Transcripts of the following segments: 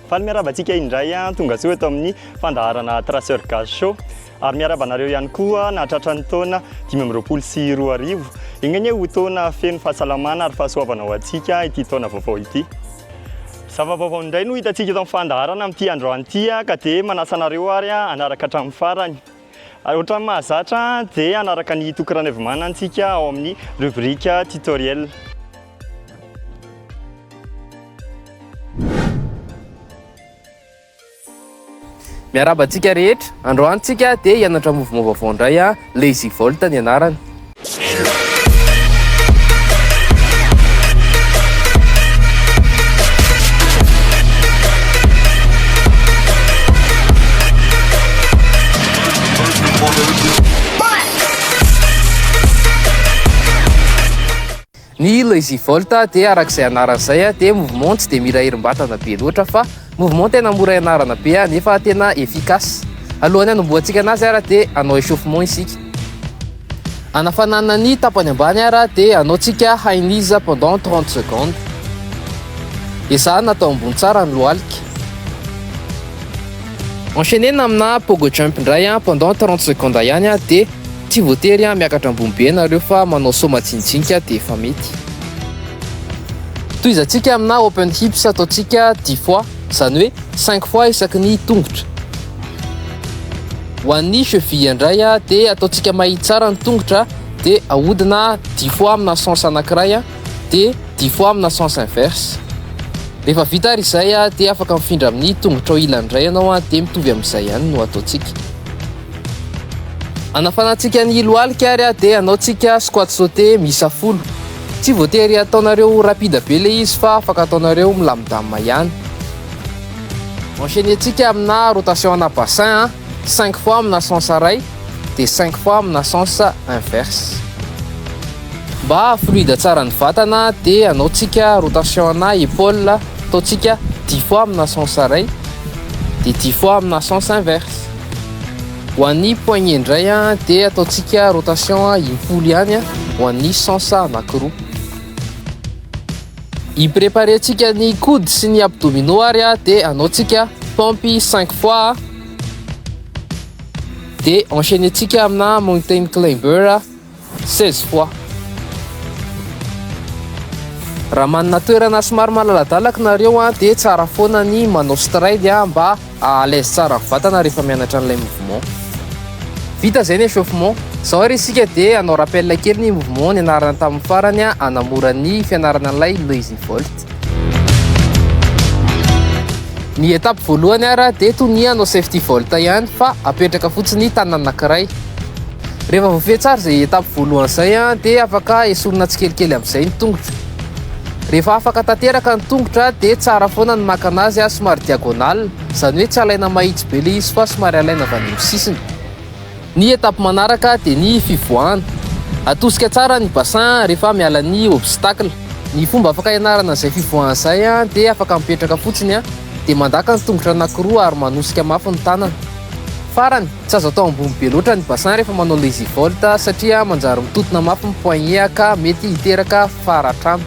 Fa miaraba antsika indray tonga soa eto amin'ny fandaharana Traceur Gaz Show ary miaraba anareo ihany koa nahatratra ny taona 2024. Igny anie ho taona feno fahasalamana ary fahasoavana ho antsika ity taona vaovao ity. Zava-baovao indray no hitantsika eto amin'ny fandaharana amin'ity androany ity ka dia manasa anareo ary hanaraka hatramin'ny farany. Ohatran'ny mahazatra dia hanaraka ny tokarana evimana antsika ao amin'ny rubrique tutoriel. Miaraba antsika rehetra, androany antsika dia hianatra mouvement vaovao indray Lazy Volt ny anarany. Ny Lazy Volt dia arak'izay anaran'izay dia mouvement tsy dia mila herim-batana be loatra fa mouvement tena mora ianarana be nefa tena efficace. Alohany hanombohantsika anazy dia anao échauffement isika. Anafanana ny tapany ambany dia anaontsika high knees pendant 30 secondes. Ezahana atao ambony tsara ny lohalika. Enchaînena amina pogo jump indray pendant 30 secondes ihany dia tsy voatery miakatra ambony be nareo fa manao saut matsinitsinika dia efa mety. Toizantsika amina open hips ataontsika 10 fois, izany hoe 5 fois isaky ny tongotra. Ho an'ny cheville indray dia ataontsika mahitsy tsara ny tongotra dia ahodina 10 fois amina sens anankiray dia 10 fois amina sens inverse. Rehefa vita ary izay dia afaka mifindra amin'ny tongotra ao ilany indray ianao dia mitovy amin'izay ihany no ataontsika. Anafanantsika ny lohalika ary dia anaontsika squat sauté miisa 10. Tsy voatery ataonareo rapide be le izy fa afaka ataonareo milamindamina ihany. Enchaînentsika amina rotation ana bassin 5 fois amina sens iray dia 5 fois amina sens inverse. Mba fluide tsara ny vatana dia anaontsika rotation ana épaule ataontsika 10 fois amina sens iray dia 10 fois amina sens inverse. Ho an'ny poignet indray dia ataontsika rotation impolo ihany ho an'ny sens anankiroa. Hipreparentsika ny coude sy ny abdominaux ary dia anaontsika pompe 5 fois dia enchaînentsika amina mountain climber 16 fois. Raha manana toerana somary malaladalaka nareo dia tsara foana ny manao stride mba à l'aise tsara vatana rehefa mianatra an'ilay mouvement. Vita zay ny échauffement, zao ary isika dia anao rappel kely ny mouvement ny anarana tamin'ny farany hanamora ny fianarana an'ilay Lazy Volt. Ny étape voalohany ary dia toy ny anao safety volt ihany fa apetraka fotsiny tanana anankiray. Rehefa voafehy tsara izay étape voalohany izay dia afaka esorina tsikelikely amin'izay ny tongotra. Rehefa afaka tanteraka ny tongotra dia tsara foana ny maka anazy somary diagonal, izany hoe tsy alaina mahitsy be le izy fa somary alaina avy any amin'ny sisiny. Ny étape manaraka dia ny fivoahana. Atosika tsara ny bassin rehefa miala ny obstacle. Ny fomba afaka ianarana izay fivoahana izay dia afaka mipetraka fotsiny dia mandaka ny tongotra anankiroa ary manosika mafy ny tanana. Farany tsy azo atao ambony be loatra ny bassin rehefa manao Lazy Volt satria manjary mitotona mafy ny poignet ka mety hiteraka faratrano.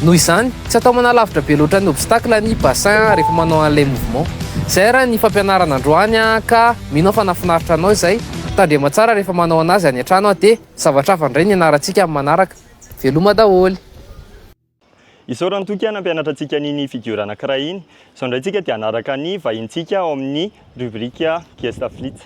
Noho izany tsy atao manalavitra be loatra ny obstacle ny bassin rehefa manao an'ilay mouvement. Izay ary ny fampianarana androany ka mino fa nafinaritra anao izay. Tandrema tsara rehefa manao anazy any an-trano dia zavatra hafa indray ny anarantsika amin'ny manaraka. Veloma daholo. Isaorany toky nampianatra antsika ny figure anankiray iny. Izao indray tsika dia hanaraka ny vahintsika ao amin'ny rubrique Gesta Flit.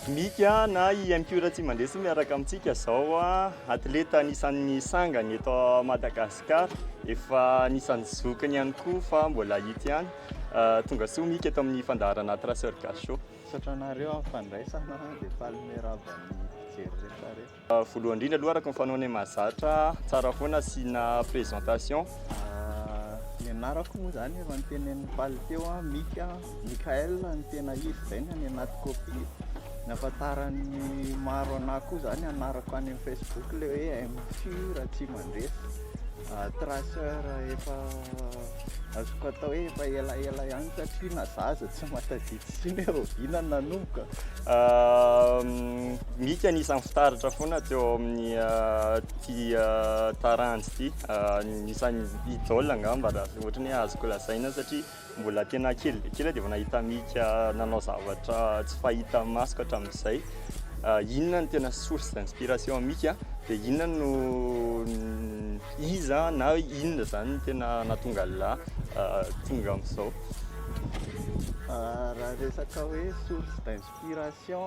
Mika na impure tsy mandresy miaraka amintsika zao atleta anisan'ny sangany eto Madagasikara efa anisan'ny zokiny ihany koa fa mbola hita ihany tonga soa mika eto amin'ny fandaharana Traceur Gaz Show. Satra anareo amin'ny fandraisana dia falmerava ny fijery rehetrarehetra. Voalohany indrindra aloha araka ny fanaonay mahazatra tsara foana asiana présentation. Ny anarako moa zany efa nytenen'ny faly teo a Mikael ny tena izy zay ny any anaty copie. Ny ahafantaran'ny maro anahy koa zany anarako any amin'ny Facebook le hoe MQ raha tsy mandresy. Traceur efa azoko atao hoe efa elaela ihany satria na zaza tsy mahatadidy siny hoe Robina nanomboka. Mika anisan'ny fitaratra foana teo amin'ny ty taranjy ty, nisan'ny idole angamba raha ohatrany hoe azoko lazaina satria mbola tena kely dia vao nahita Mika nanao zavatra tsy fahita masoko hatramin'izay. Inona ny tena source d'inspiration Mika dia inona no iza na inona zany no tena nahatonga tonga amin'izao. Raha resaka hoe source d'inspiration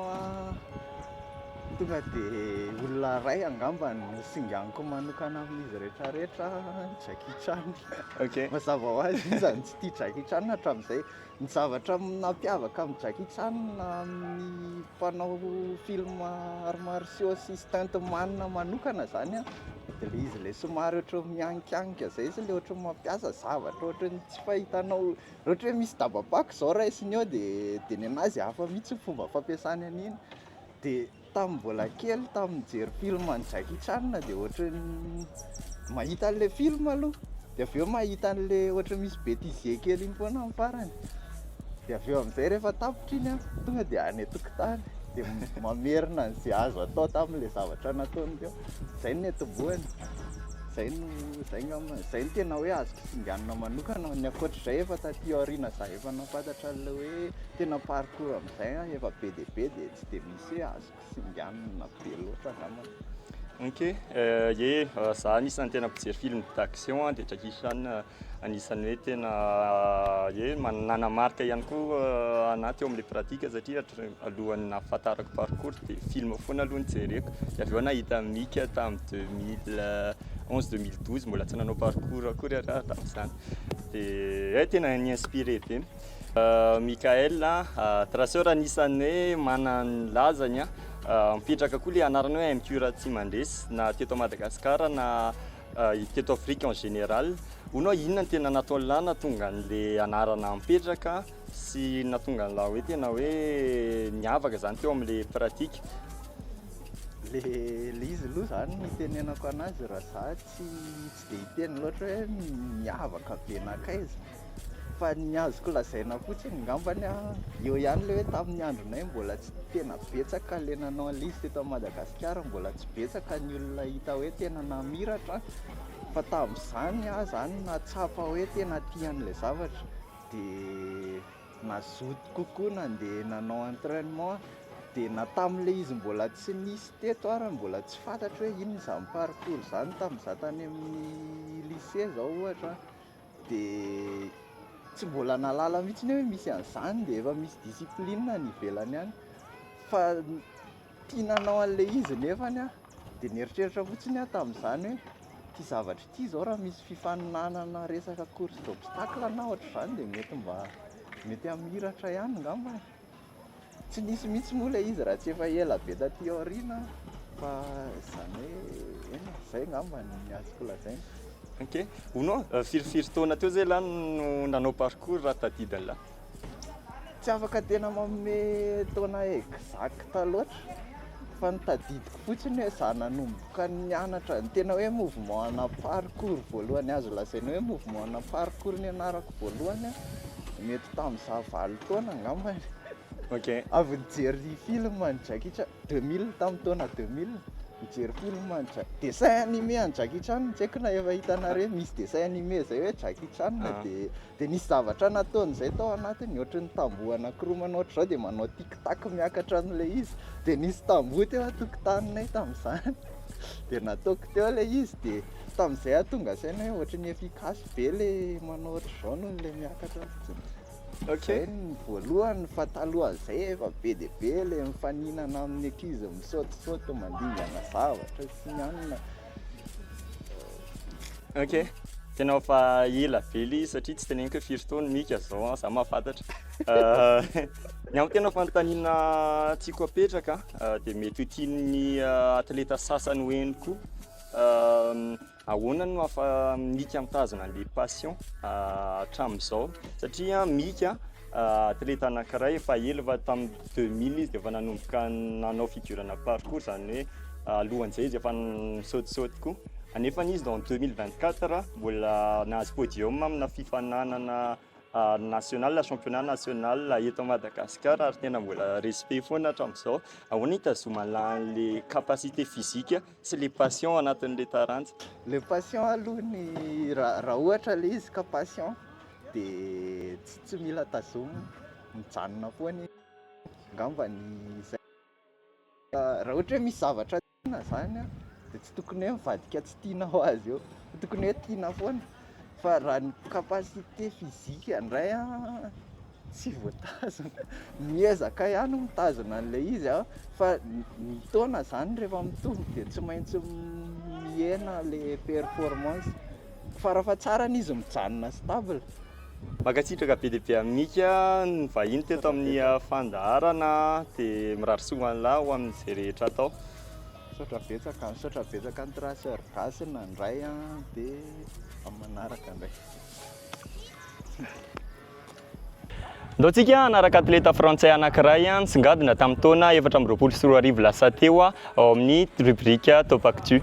tonga dia olona ray angamba no singaniko manokana amin'izy rehetrarehetra Jackie Chan. Ok. Mazava ho azy izany tsy tia Jackie Chan hatramin'izay. Ny zavatra nampiavaka amin'ny Jackie Chan amin'ny mpanao film arts martiaux sy stuntman manokana zany a, dia le izy le somary ohatry miankianka zay izy le ohatry mampiasa zavatra ohatry tsy fahitanao, ohatry hoe misy dabapako zao raisiny eo dia ny anazy hafa mihitsy ny fomba fampiasany an'iny. Dia tamin'ny mbola kely tamin'ny mijery film any Jackie Chan dia ohatry mahita an'ilay film aloha, dia avy eo mahita an'ilay ohatry misy bêtisier kely iny foana amin'ny farany, dia avy eo amin'izay rehefa tapitra iny tonga dia any an-tokotany dia mamerina an'izay azo atao tamin'ilay zavatra nataony teo. Izay no netobohany. Izay no tena hoe azoko singanina manokana. Ny ankoatr'izay efa taty aoriana za efa nampatatra an'ilay hoe tena parcours amin'izay efa be dia be dia tsy dia misy hoe azoko singanina be loatra angambany. Ok, za anisan'ny tena mpijery film d'action dia Jackie Chan anisan'ny hoe tena nanamarika ihany koa anahy teo amin'ilay pratika satria alohan'ny nahafantarako parcours dia film foana aloha nijereko. Dia avy eo nahita Mika tamin'ny 2011-2012 mbola tsy nanao parcours akory raha tamin'izany. Dia tena ni-inspiré be. Mikael traceur anisan'ny hoe manana lazany mipetraka koa le anarany hoe MQ raha tsy mandresy na teto Madagasikara na teto Afrique en général. Hono inona ny tena nataony lahy nahatonga an'le anarana mipetraka sy nahatonga an'la hoe tena hoe niavaka zany teo amin'le pratika. Le izy aloha zany nitenenako anazy raha za tsy dia hiteny loatra hoe miavaka be nakaiza, fa ny azoko lazaina fotsiny ngambany eo ihany le hoe tamin'ny andronay mbola tsy tena betsaka le nanao an'ilay izy teto Madagasikara, mbola tsy betsaka ny olona hita hoe tena namiratra, fa tamin'izany zany natsapa hoe tena tia an'ilay zavatra dia nazoto kokoa nandeha nanao entraînement. Dia na tamin'ilay izy mbola tsy nisy teto ary mbola tsy fantatro hoe inona izany parcours zany tamin'izaho tany amin'ny lycée zao ohatra, dia tsy mbola nalala mihitsy hoe misy an'izany dia efa misy discipline ny ivelany any, fa tia nanao an'ilay izy nefany dia nieritreritra fotsiny tamin'izany hoe ity zavatra ity zao raha misy fifaninanana resaka course d'obstacle na ohatr'izany dia mety hamiratra ihany ngamba. Tsy nisy mihitsy moa ilay izy raha tsy efa ela be taty aoriana, fa izany hoe izay ngamba ny azoko lazaina. Ok, hono firy taona teo zay lahy no nanao parcours raha tadidiny lahy? Tsy afaka tena manome taona exacta loatra, fa nitadidiko fotsiny hoe za nanomboka nianatra ny tena hoe mouvement ana parcours voalohany azo lazaina hoe mouvement ana parcours ny anarako voalohany mety tamin'izaho 9 taona ngambany. Ok. Avy nijery film any Jackie Chan 2000 tamin'ny taona 2000 mijery film any dessin animé any Jackie Chan, tsy haiko na efa hitanareo misy dessin animé zay hoe Jackie Chan dia nisy zavatra nataony zay tao anatiny ohatry ny tamboho anankiroa manao ohatr'izao dia manao tic-tac miakatra an'ilay izy, dia nisy tamboho teo atokotaninay tamin'izany dia nataoko teo ilay izy, dia tamin'izay tonga saina hoe ohatry ny efficace be le manao ohatr'izao noho ilay miakatra. Ok. Ny voalohany fa talohan'izay efa be dia be le mifaninana amin'ny ankizy misaotisaoty mandingana zavatra sy ny anona. Ok, tena efa ela be ilay izy satria tsy teneniko hoe firy taona Mika zao za mahafantatra. Ny amin'ny tena fanontaniana tiako apetraka dia mety ho tian'ny atleta sasany hoeny koa ahoana no mika mitazona an'ilay passion hatramin'izao satria mika atleta anankiray efa ela fa tamin'ny 2000 izy dia efa nanomboka nanao figurana parcours zany hoe alohan'izay izy efa misaotisaoty koa anefa izy dans 2024 mbola nahazo podium amina fifananana national championnat national eto Madagasikara ary tena mbola respect foana hatramin'izao ahoana hitazoma an'ilay capacité physique sy les passions anatin'ilay taranja. Le passion alohany raha ohatra le izy ka passion dia tsy mila tazomina mijanona foana angambany izay raha ohatra hoe misy zavatra tiana zany dia tsy tokony hoe mivadika tsy tiana ho azy eo tokony hoe tiana foana fa raha ny capacité physique indray tsy voatazona miezaka ihany mitazona an'ilay izy fa ny taona zany rehefa mitombo dia tsy maintsy mihena le performance fa raha fa tsara n'izy mijanona stable. Mankasitraka be dia be amin'ika ny vahiny teto amin'ny fandaharana dia mirary soan'lahy ho amin'izay rehetra atao. Misaotra betsaka ny traceur gasina indray dia amin'ny manaraka indray. Ndaontsika hanaraka atleta frantsay anankiray nisongadina tamin'ny taona 2024 lasa teo ao amin'ny rubrique Top Actu.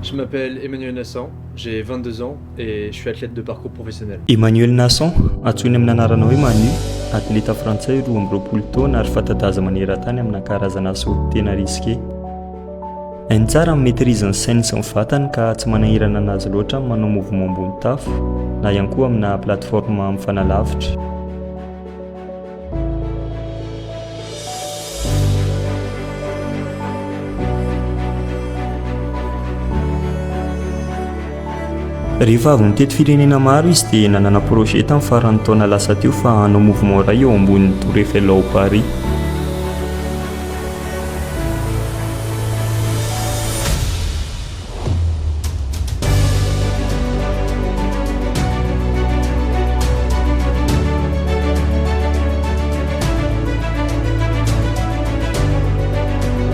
Je m'appelle Emmanuel Nassan, j'ai 22 ans et je suis athlète de parcours professionnel. Emmanuel Nassan, antsoiny amin'ny anarana hoe Manu, atleta frantsay 22 taona ary fanta-daza maneran-tany amina karazana asa tena risqué. Hainy tsara maîtrise ny sainy sy ny vatany ka tsy manahirana anazy loatra manao mouvement ambony tafo na ihany koa amina plateforme mifanalavitra. Rehefa avy nitety firenena maro izy dia nanana projet tamin'ny faran'ny taona lasa teo fa hanao mouvement iray eo ambonin'ny Tour Eiffel ao Paris.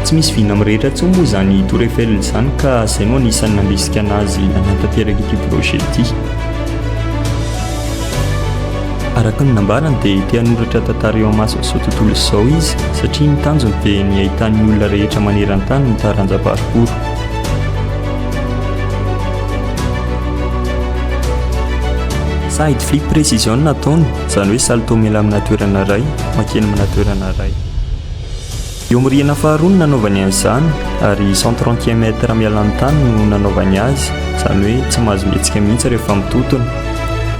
Tsy misy vina mirehitra tsy moa izany Tour Eiffel izany ka izay no anisan'ny nandrisika anazy hanantanteraka ity projet ity. Araka ny nambarany dia tia hanoratra tantara eo amin'ny izao tontolo izao izy satria ny tanjony dia ny ahitan'ny olona rehetra maneran-tany ny taranja parcours. Side flip précision nataony, izany hoe salto mela amina toerana iray, makeny amina toerana iray. Eo amin'ny rihana faharoa no nanaovany an'izany ary 130 mètres mialany tany no nanaovany azy, izany hoe tsy mahazo mihetsika mihitsy rehefa mitotona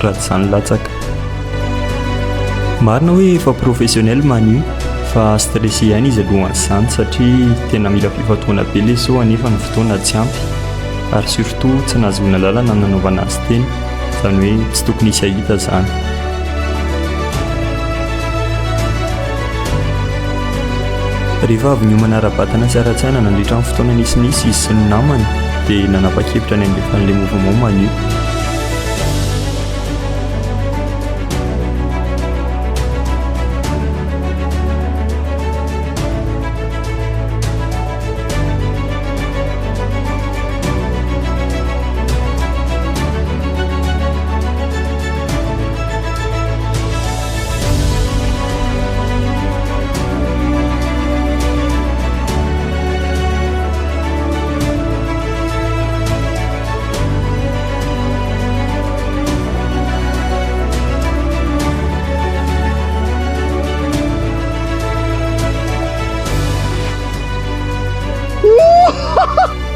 raha tsy izany latsaka. Marina hoe efa professionnel Manu fa stressé ihany izy alohan'izany satria tena mila fifantohana be ilay zao anefa ny fotoana tsy ampy ary surtout tsy nahazoana lalana nanaovana azy teny, izany hoe tsy tokony hisy ahita izany. Rehefa avy ny manara-batana sy ara-tsaina nandritra amin'ny fotoana nisinisy izy sy ny namany dia nanapa-kevitra ny andefan'ilay mouvement Manu.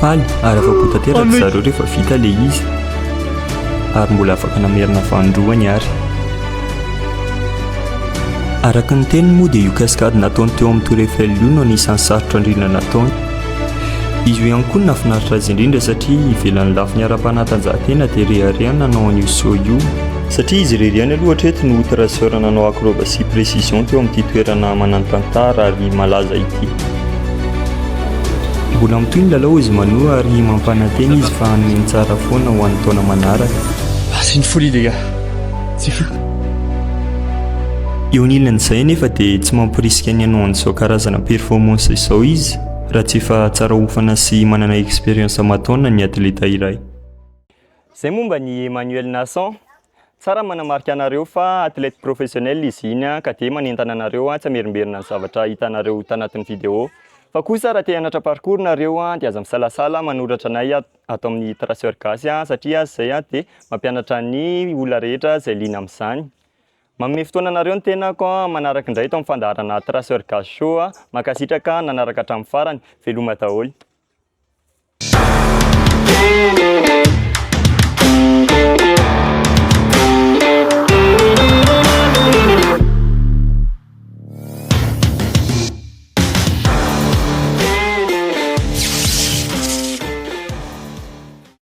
Paly ary afa-po tanteraka zareo rehefa vita ilay izy ary mbola afaka namerina vandroany ary. Araka ny teniny moa dia io kaskady nataony teo amin'ny Tour Eiffel io no anisan'ny sarotra indrindra nataony. Izy io ihany koa no nahafinaritra azy indrindra satria ivelan'ny lafin'ny ara-panatanjahantena dia rehariana nanao an'io saut io satria izy reriany aloha hatreto no traceur nanao acrobatie précision teo amin'ity toerana manantantara ary malaza ity. mbola mitoy ny lalao izy manoa ary mampananteny izy fa hanome tsara foana ho an'ny taona manaraka. C'est une folie les gars. C'est fou. Eo anilan'izay nefa dia tsy mampirisika ny hanao an'izao karazana performance izao izy raha tsy efa tsara hofana sy manana expérience mataona ny atleta iray. Zay momba ny Emmanuel Nasson, tsara manamarika anareo fa athlète professionnel izy iny ka dia manentana anareo tsy amerimberina ny zavatra hitanareo tanatin'ny vidéo. Fa kosa raha te hanatra parcours nareo dia aza misalasala manoratra anay ato amin'ny traceur gasy satria zay dia mampianatra ny olona rehetra izay liana amin'izany. Manome fotoana anareo ny tenako manaraka indray tao amin'ny fandaharana traceur gasy show makasitraka nanaraka hatramin'ny farany veloma daholo.